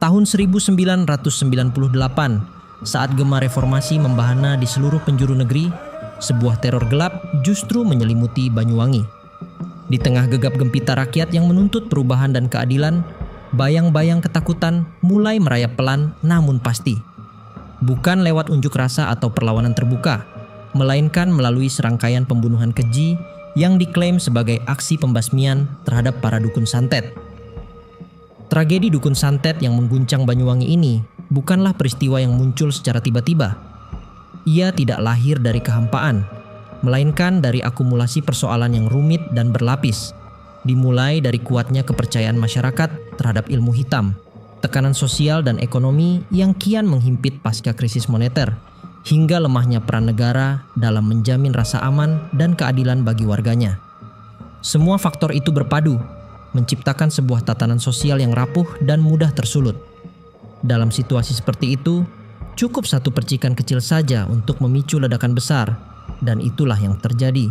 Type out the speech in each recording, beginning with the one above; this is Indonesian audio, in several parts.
Tahun 1998, saat gema reformasi membahana di seluruh penjuru negeri, sebuah teror gelap justru menyelimuti Banyuwangi. Di tengah gegap gempita rakyat yang menuntut perubahan dan keadilan, bayang-bayang ketakutan mulai merayap pelan namun pasti. Bukan lewat unjuk rasa atau perlawanan terbuka, melainkan melalui serangkaian pembunuhan keji yang diklaim sebagai aksi pembasmian terhadap para dukun santet. Tragedi dukun santet yang mengguncang Banyuwangi ini bukanlah peristiwa yang muncul secara tiba-tiba. Ia tidak lahir dari kehampaan, melainkan dari akumulasi persoalan yang rumit dan berlapis, dimulai dari kuatnya kepercayaan masyarakat terhadap ilmu hitam, tekanan sosial dan ekonomi yang kian menghimpit pasca krisis moneter, hingga lemahnya peran negara dalam menjamin rasa aman dan keadilan bagi warganya. Semua faktor itu berpadu, menciptakan sebuah tatanan sosial yang rapuh dan mudah tersulut. Dalam situasi seperti itu, cukup satu percikan kecil saja untuk memicu ledakan besar, dan itulah yang terjadi.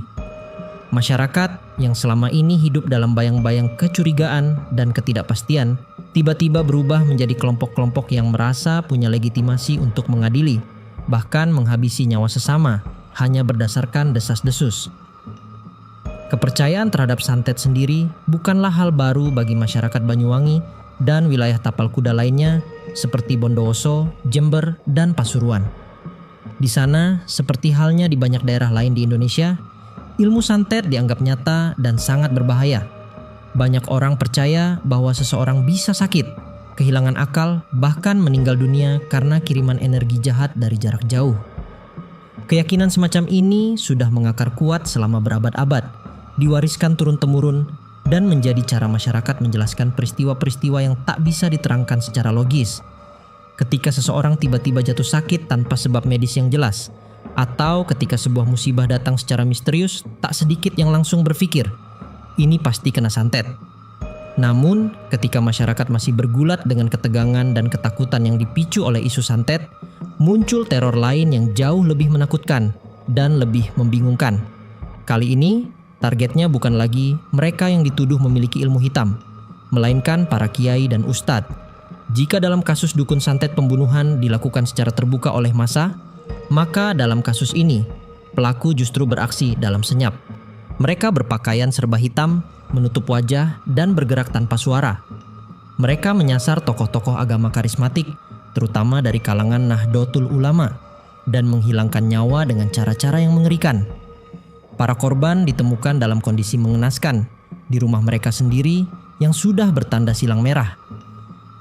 Masyarakat yang selama ini hidup dalam bayang-bayang kecurigaan dan ketidakpastian, tiba-tiba berubah menjadi kelompok-kelompok yang merasa punya legitimasi untuk mengadili, bahkan menghabisi nyawa sesama, hanya berdasarkan desas-desus. Kepercayaan terhadap santet sendiri bukanlah hal baru bagi masyarakat Banyuwangi dan wilayah tapal kuda lainnya seperti Bondowoso, Jember, dan Pasuruan. Di sana, seperti halnya di banyak daerah lain di Indonesia, ilmu santet dianggap nyata dan sangat berbahaya. Banyak orang percaya bahwa seseorang bisa sakit, kehilangan akal, bahkan meninggal dunia karena kiriman energi jahat dari jarak jauh. Keyakinan semacam ini sudah mengakar kuat selama berabad-abad, diwariskan turun-temurun, dan menjadi cara masyarakat menjelaskan peristiwa-peristiwa yang tak bisa diterangkan secara logis. Ketika seseorang tiba-tiba jatuh sakit tanpa sebab medis yang jelas, atau ketika sebuah musibah datang secara misterius, tak sedikit yang langsung berpikir, ini pasti kena santet. Namun, ketika masyarakat masih bergulat dengan ketegangan dan ketakutan yang dipicu oleh isu santet, muncul teror lain yang jauh lebih menakutkan dan lebih membingungkan. Kali ini, targetnya bukan lagi mereka yang dituduh memiliki ilmu hitam, melainkan para kiai dan ustadz. Jika dalam kasus dukun santet pembunuhan dilakukan secara terbuka oleh massa, maka dalam kasus ini, pelaku justru beraksi dalam senyap. Mereka berpakaian serba hitam, menutup wajah, dan bergerak tanpa suara. Mereka menyasar tokoh-tokoh agama karismatik, terutama dari kalangan Nahdlatul Ulama, dan menghilangkan nyawa dengan cara-cara yang mengerikan. Para korban ditemukan dalam kondisi mengenaskan, di rumah mereka sendiri yang sudah bertanda silang merah.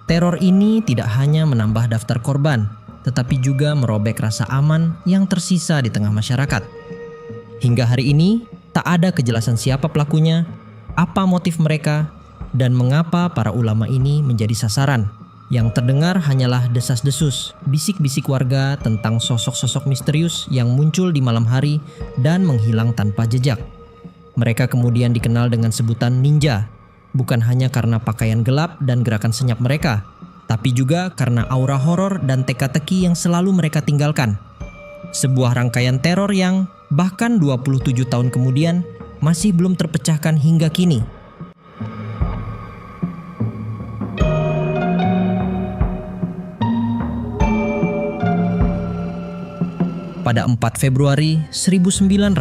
Teror ini tidak hanya menambah daftar korban, tetapi juga merobek rasa aman yang tersisa di tengah masyarakat. Hingga hari ini, tak ada kejelasan siapa pelakunya, apa motif mereka, dan mengapa para ulama ini menjadi sasaran. Yang terdengar hanyalah desas-desus, bisik-bisik warga tentang sosok-sosok misterius yang muncul di malam hari dan menghilang tanpa jejak. Mereka kemudian dikenal dengan sebutan ninja, bukan hanya karena pakaian gelap dan gerakan senyap mereka, tapi juga karena aura horor dan teka-teki yang selalu mereka tinggalkan. Sebuah rangkaian teror yang bahkan 27 tahun kemudian masih belum terpecahkan hingga kini. Pada 4 Februari 1998,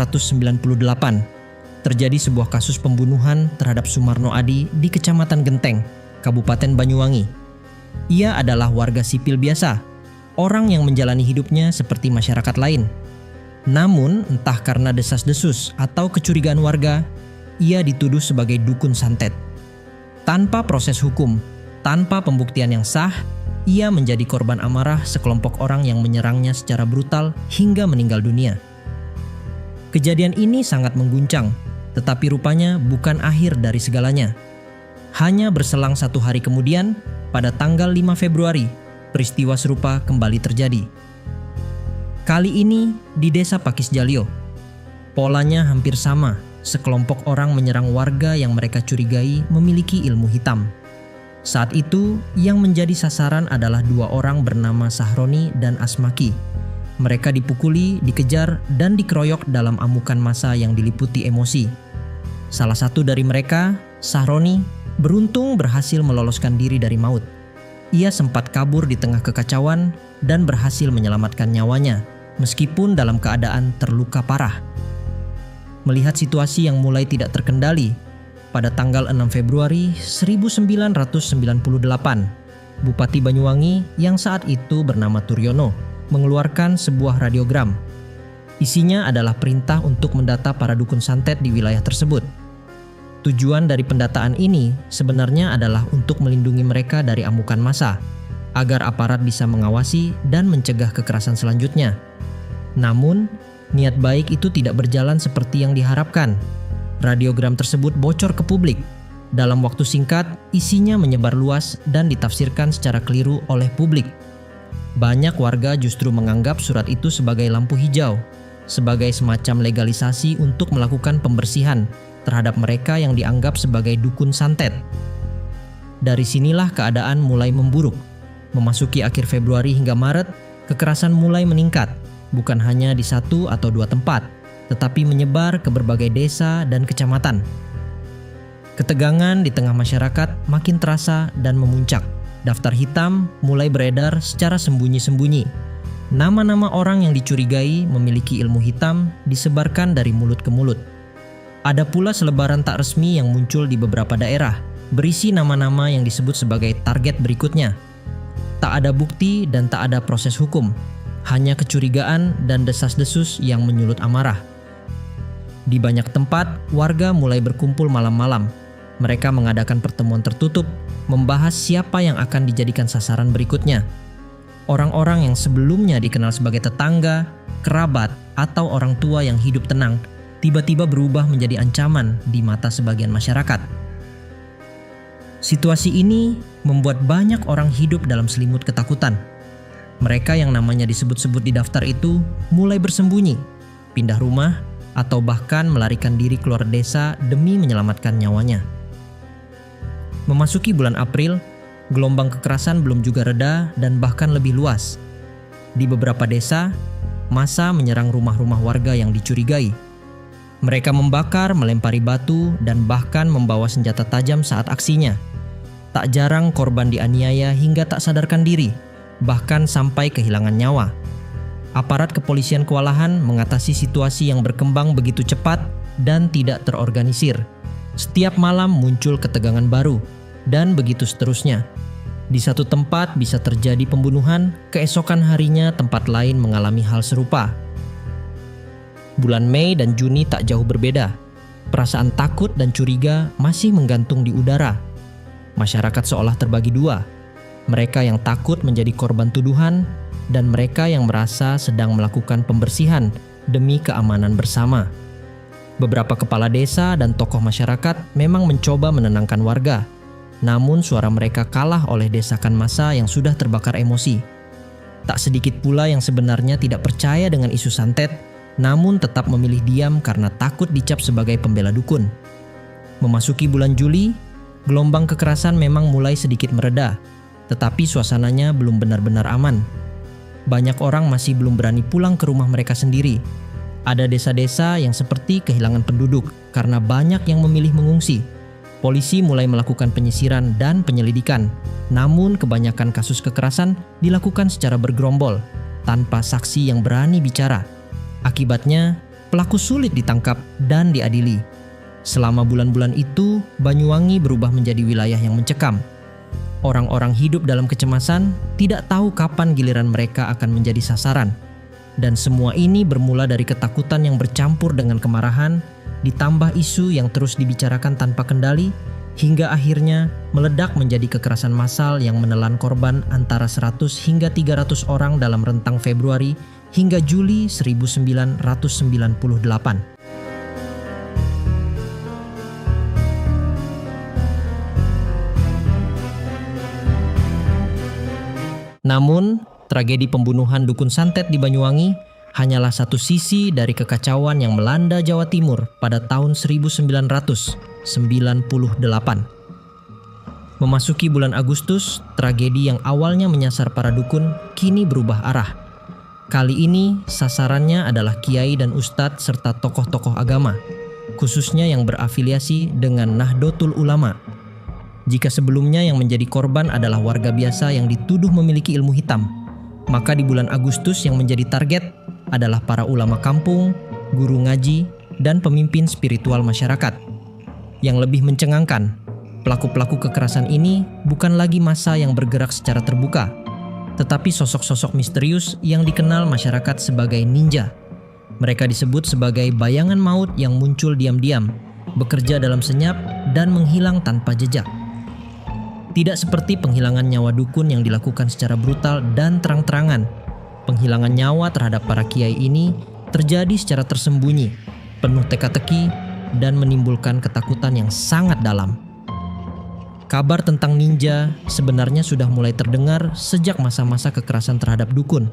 terjadi sebuah kasus pembunuhan terhadap Sumarno Adi di Kecamatan Genteng, Kabupaten Banyuwangi. Ia adalah warga sipil biasa, orang yang menjalani hidupnya seperti masyarakat lain. Namun, entah karena desas-desus atau kecurigaan warga, ia dituduh sebagai dukun santet. Tanpa proses hukum, tanpa pembuktian yang sah, ia menjadi korban amarah sekelompok orang yang menyerangnya secara brutal hingga meninggal dunia. Kejadian ini sangat mengguncang, tetapi rupanya bukan akhir dari segalanya. Hanya berselang 1 hari kemudian, pada tanggal 5 Februari, peristiwa serupa kembali terjadi. Kali ini di desa Pakis Jalio. Polanya hampir sama, sekelompok orang menyerang warga yang mereka curigai memiliki ilmu hitam. Saat itu, yang menjadi sasaran adalah 2 orang bernama Sahroni dan Asmaki. Mereka dipukuli, dikejar, dan dikeroyok dalam amukan massa yang diliputi emosi. Salah satu dari mereka, Sahroni, beruntung berhasil meloloskan diri dari maut. ia sempat kabur di tengah kekacauan dan berhasil menyelamatkan nyawanya, meskipun dalam keadaan terluka parah. Melihat situasi yang mulai tidak terkendali, pada tanggal 6 Februari 1998, Bupati Banyuwangi yang saat itu bernama Turyono mengeluarkan sebuah radiogram. Isinya adalah perintah untuk mendata para dukun santet di wilayah tersebut. Tujuan dari pendataan ini sebenarnya adalah untuk melindungi mereka dari amukan massa, agar aparat bisa mengawasi dan mencegah kekerasan selanjutnya. Namun, niat baik itu tidak berjalan seperti yang diharapkan. Radiogram tersebut bocor ke publik. Dalam waktu singkat, isinya menyebar luas dan ditafsirkan secara keliru oleh publik. Banyak warga justru menganggap surat itu sebagai lampu hijau, sebagai semacam legalisasi untuk melakukan pembersihan terhadap mereka yang dianggap sebagai dukun santet. Dari sinilah keadaan mulai memburuk. Memasuki akhir Februari hingga Maret, kekerasan mulai meningkat, bukan hanya di 1 atau 2 tempat, tetapi menyebar ke berbagai desa dan kecamatan. Ketegangan di tengah masyarakat makin terasa dan memuncak. Daftar hitam mulai beredar secara sembunyi-sembunyi. Nama-nama orang yang dicurigai memiliki ilmu hitam disebarkan dari mulut ke mulut. Ada pula selebaran tak resmi yang muncul di beberapa daerah, berisi nama-nama yang disebut sebagai target berikutnya. Tak ada bukti dan tak ada proses hukum, hanya kecurigaan dan desas-desus yang menyulut amarah. Di banyak tempat, warga mulai berkumpul malam-malam. Mereka mengadakan pertemuan tertutup, membahas siapa yang akan dijadikan sasaran berikutnya. Orang-orang yang sebelumnya dikenal sebagai tetangga, kerabat, atau orang tua yang hidup tenang, tiba-tiba berubah menjadi ancaman di mata sebagian masyarakat. Situasi ini membuat banyak orang hidup dalam selimut ketakutan. Mereka yang namanya disebut-sebut di daftar itu mulai bersembunyi, pindah rumah, atau bahkan melarikan diri keluar desa demi menyelamatkan nyawanya. Memasuki bulan April, gelombang kekerasan belum juga reda dan bahkan lebih luas. Di beberapa desa, massa menyerang rumah-rumah warga yang dicurigai. Mereka membakar, melempari batu, dan bahkan membawa senjata tajam saat aksinya. Tak jarang korban dianiaya hingga tak sadarkan diri, bahkan sampai kehilangan nyawa. Aparat kepolisian kewalahan mengatasi situasi yang berkembang begitu cepat dan tidak terorganisir. Setiap malam muncul ketegangan baru, dan begitu seterusnya. Di satu tempat bisa terjadi pembunuhan, keesokan harinya tempat lain mengalami hal serupa. Bulan Mei dan Juni tak jauh berbeda. Perasaan takut dan curiga masih menggantung di udara. Masyarakat seolah terbagi dua. Mereka yang takut menjadi korban tuduhan, dan mereka yang merasa sedang melakukan pembersihan demi keamanan bersama. Beberapa kepala desa dan tokoh masyarakat memang mencoba menenangkan warga, namun suara mereka kalah oleh desakan massa yang sudah terbakar emosi. Tak sedikit pula yang sebenarnya tidak percaya dengan isu santet, namun tetap memilih diam karena takut dicap sebagai pembela dukun. Memasuki bulan Juli, gelombang kekerasan memang mulai sedikit mereda, tetapi suasananya belum benar-benar aman. Banyak orang masih belum berani pulang ke rumah mereka sendiri. Ada desa-desa yang seperti kehilangan penduduk karena banyak yang memilih mengungsi. Polisi mulai melakukan penyisiran dan penyelidikan, namun kebanyakan kasus kekerasan dilakukan secara bergerombol, tanpa saksi yang berani bicara. Akibatnya, pelaku sulit ditangkap dan diadili. Selama bulan-bulan itu, Banyuwangi berubah menjadi wilayah yang mencekam. Orang-orang hidup dalam kecemasan, tidak tahu kapan giliran mereka akan menjadi sasaran. Dan semua ini bermula dari ketakutan yang bercampur dengan kemarahan, ditambah isu yang terus dibicarakan tanpa kendali, hingga akhirnya meledak menjadi kekerasan massal yang menelan korban antara 100 hingga 300 orang dalam rentang Februari hingga Juli 1998. Namun, tragedi pembunuhan dukun santet di Banyuwangi hanyalah satu sisi dari kekacauan yang melanda Jawa Timur pada tahun 1998. Memasuki bulan Agustus, tragedi yang awalnya menyasar para dukun kini berubah arah. Kali ini sasarannya adalah kiai dan ustadz serta tokoh-tokoh agama, khususnya yang berafiliasi dengan Nahdlatul Ulama. Jika sebelumnya yang menjadi korban adalah warga biasa yang dituduh memiliki ilmu hitam, maka di bulan Agustus yang menjadi target adalah para ulama kampung, guru ngaji, dan pemimpin spiritual masyarakat. Yang lebih mencengangkan, pelaku-pelaku kekerasan ini bukan lagi massa yang bergerak secara terbuka, tetapi sosok-sosok misterius yang dikenal masyarakat sebagai ninja. Mereka disebut sebagai bayangan maut yang muncul diam-diam, bekerja dalam senyap, dan menghilang tanpa jejak. Tidak seperti penghilangan nyawa dukun yang dilakukan secara brutal dan terang-terangan. Penghilangan nyawa terhadap para kiai ini terjadi secara tersembunyi, penuh teka-teki, dan menimbulkan ketakutan yang sangat dalam. Kabar tentang ninja sebenarnya sudah mulai terdengar sejak masa-masa kekerasan terhadap dukun.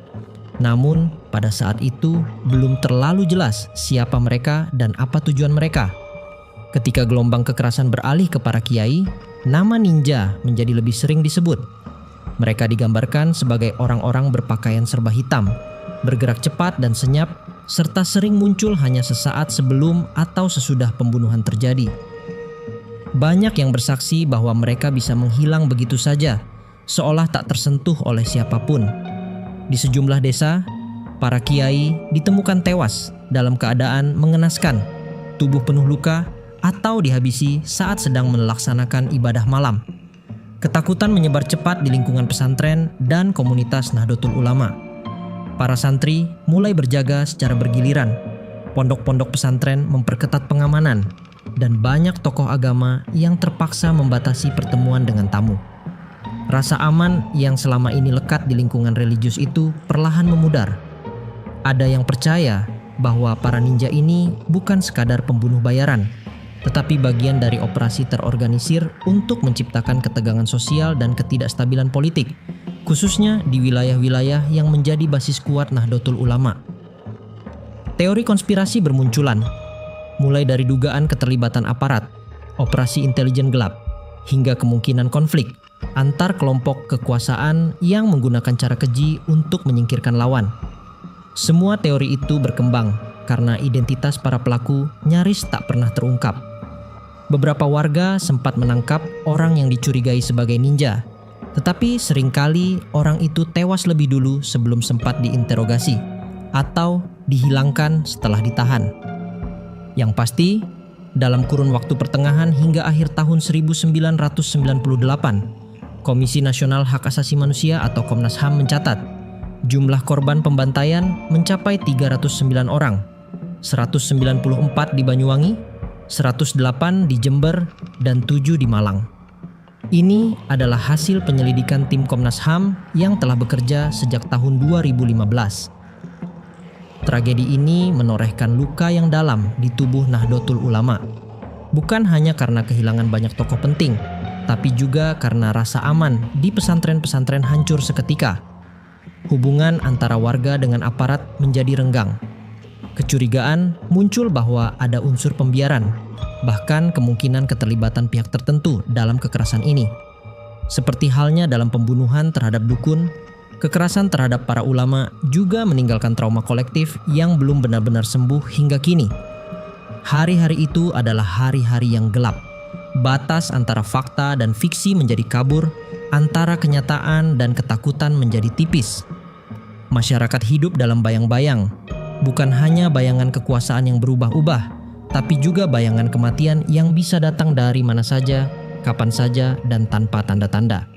Namun, pada saat itu belum terlalu jelas siapa mereka dan apa tujuan mereka. Ketika gelombang kekerasan beralih ke para kiai, nama ninja menjadi lebih sering disebut. Mereka digambarkan sebagai orang-orang berpakaian serba hitam, bergerak cepat dan senyap, serta sering muncul hanya sesaat sebelum atau sesudah pembunuhan terjadi. Banyak yang bersaksi bahwa mereka bisa menghilang begitu saja, seolah tak tersentuh oleh siapapun. Di sejumlah desa, para kiai ditemukan tewas dalam keadaan mengenaskan, tubuh penuh luka, atau dihabisi saat sedang melaksanakan ibadah malam. Ketakutan menyebar cepat di lingkungan pesantren dan komunitas Nahdlatul Ulama. Para santri mulai berjaga secara bergiliran. Pondok-pondok pesantren memperketat pengamanan, dan banyak tokoh agama yang terpaksa membatasi pertemuan dengan tamu. Rasa aman yang selama ini lekat di lingkungan religius itu perlahan memudar. Ada yang percaya bahwa para ninja ini bukan sekadar pembunuh bayaran, tetapi bagian dari operasi terorganisir untuk menciptakan ketegangan sosial dan ketidakstabilan politik, khususnya di wilayah-wilayah yang menjadi basis kuat Nahdlatul Ulama. Teori konspirasi bermunculan, mulai dari dugaan keterlibatan aparat, operasi intelijen gelap, hingga kemungkinan konflik antar kelompok kekuasaan yang menggunakan cara keji untuk menyingkirkan lawan. Semua teori itu berkembang karena identitas para pelaku nyaris tak pernah terungkap. Beberapa warga sempat menangkap orang yang dicurigai sebagai ninja, tetapi seringkali orang itu tewas lebih dulu sebelum sempat diinterogasi atau dihilangkan setelah ditahan. Yang pasti, dalam kurun waktu pertengahan hingga akhir tahun 1998, Komisi Nasional Hak Asasi Manusia atau Komnas HAM mencatat jumlah korban pembantaian mencapai 309 orang, 194 di Banyuwangi, 108 di Jember, dan 7 di Malang. Ini adalah hasil penyelidikan tim Komnas HAM yang telah bekerja sejak tahun 2015. Tragedi ini menorehkan luka yang dalam di tubuh Nahdlatul Ulama. Bukan hanya karena kehilangan banyak tokoh penting, tapi juga karena rasa aman di pesantren-pesantren hancur seketika. Hubungan antara warga dengan aparat menjadi renggang. Kecurigaan muncul bahwa ada unsur pembiaran, bahkan kemungkinan keterlibatan pihak tertentu dalam kekerasan ini. Seperti halnya dalam pembunuhan terhadap dukun, kekerasan terhadap para ulama juga meninggalkan trauma kolektif yang belum benar-benar sembuh hingga kini. Hari-hari itu adalah hari-hari yang gelap. Batas antara fakta dan fiksi menjadi kabur, antara kenyataan dan ketakutan menjadi tipis. Masyarakat hidup dalam bayang-bayang, bukan hanya bayangan kekuasaan yang berubah-ubah, tapi juga bayangan kematian yang bisa datang dari mana saja, kapan saja, dan tanpa tanda-tanda.